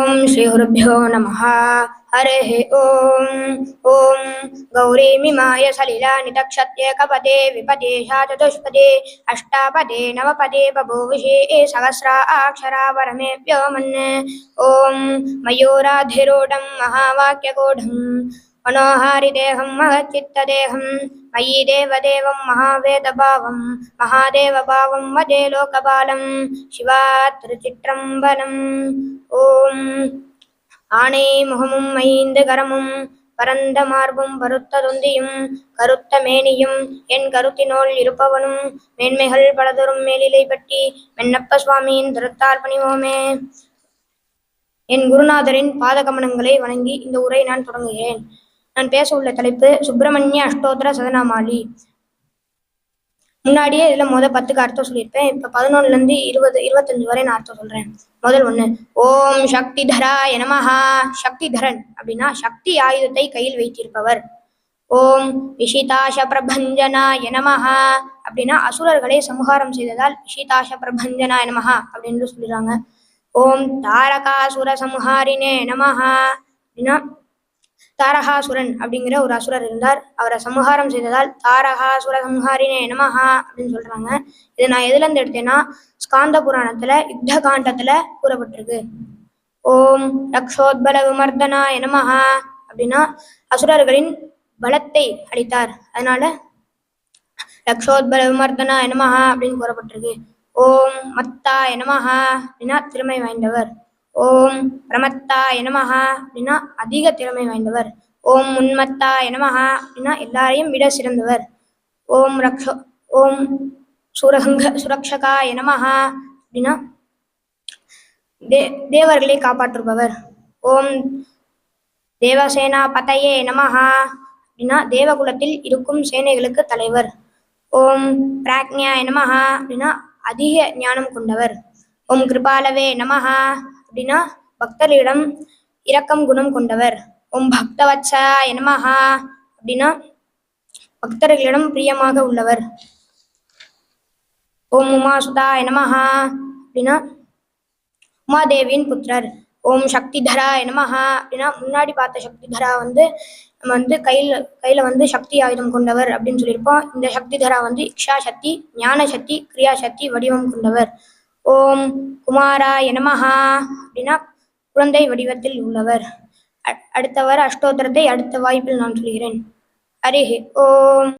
ओम श्री गुरुभ्यो नमः। हरिः ओम। ओम गौरी मिमाय सलिला नितक्षत्ये कपदे विपदेशा चतुष्पदे अष्टापदे नवपदे बभूविषे सहस्रा अक्षरा परमेभ्यो मन्ये। ओम मयूराधिरूढं महावाक्यगूढं मनोहारिदेहं महच्चित्तदेहं मयि देवदेवं महावेदभावं महादेवभावं वदे लोकपालं शिवात्रिचित्रम्बरम्। ओम ஆனை முகமும் ஐந்து கரமும் பரந்த மார்பும் பருத்த தொந்தியும் கருத்த மேனியும் என் கருத்தினோள் இருப்பவனும் மேன்மைகள் பலதொரும் மேலிலை பற்றி மென்னப்ப சுவாமியின் திருத்தால் பணிவோமே. என் குருநாதரின் பாதகமனங்களை வணங்கி இந்த உரை நான் தொடங்குகிறேன். நான் பேச உள்ள தலைப்பு சுப்பிரமணிய அஷ்டோத்திர சதநாமாலி. முன்னாடியே இதுல 10க்கு அர்த்தம் சொல்லியிருப்பேன். இப்ப 11லேருந்து 25 வரை நான் அர்த்தம் சொல்றேன். முதல் 1, ஓம் சக்திதராய நமஹ. சக்திதரன் அப்படின்னா சக்தி ஆயுதத்தை கையில் வைத்திருப்பவர். ஓம் விஷிதாச பிரபஞ்சனாய நமஹ அப்படின்னா அசுரர்களை சம்ஹாரம் செய்ததால் விஷிதாச பிரபஞ்சனாய நமஹ அப்படின்னு சொல்லிடுறாங்க. ஓம் தாரகாசுர சம்ஹாரினே நமஹ அப்படின்னா தாரகாசுரன் அப்படிங்கிற ஒரு அசுரர் இருந்தார், அவரை சம்ஹாரம் செய்ததால் தாரகாசுர சம்ஹாரினே நமஹா அப்படின்னு சொல்றாங்க. இதை நான் எதுல இருந்து எடுத்தேன்னா ஸ்காந்த புராணத்துல யுத்த காண்டத்துல கூறப்பட்டிருக்கு. ஓம் ரக்ஷோத்பல விமர்தனாய நமஹா அப்படின்னா அசுரர்களின் பலத்தை அளித்தார், அதனால ரக்ஷோத்பல விமர்தனாய நமஹா அப்படின்னு கூறப்பட்டிருக்கு. ஓம் மத்தாய நமஹா அப்படின்னா திறமை வாய்ந்தவர். ஓம் பிரமத்தாய நமஹ அப்படின்னா அதிக திறமை வாய்ந்தவர். ஓம் உன்மத்தாய நமஹ அப்படின்னா எல்லாரையும் விட சிறந்தவர். ஓம் சுரக்ஷகாய நமஹ அப்படின்னா தேவர்களை காப்பாற்றுபவர். ஓம் தேவசேனா பதையே நமஹ அப்படின்னா தேவகுலத்தில் இருக்கும் சேனைகளுக்கு தலைவர். ஓம் பிராக்ஞாய நமஹ அப்படின்னா அதிக ஞானம் கொண்டவர். ஓம் கிருபாலவே நமஹ அப்படின்னா பக்தர்களிடம் இரக்கம் குணம் கொண்டவர். ஓம் பக்தவத்சலாய நமஹ அப்படின்னா பக்தர்களிடம் பிரியமாக உள்ளவர். ஓம் உமாசுதாய நமஹ அப்படின்னா உமாதேவியின் புத்திரர். ஓம் சக்திதராய நமஹ அப்படின்னா முன்னாடி பார்த்த சக்திதரா நம்ம கையில சக்தி ஆயுதம் கொண்டவர் அப்படின்னு சொல்லியிருப்போம். இந்த சக்திதரா இக்ஷா சக்தி, ஞான சக்தி, கிரியா சக்தி வடிவம் கொண்டவர். ஓம் குமாராய நமஹ அப்படின்னா குழந்தை வடிவத்தில் உள்ளவர். அடுத்தவர் அஷ்டோத்திரத்தை அடுத்த வாய்ப்பில் நான் சொல்கிறேன். ஹரிஹி ஓம்.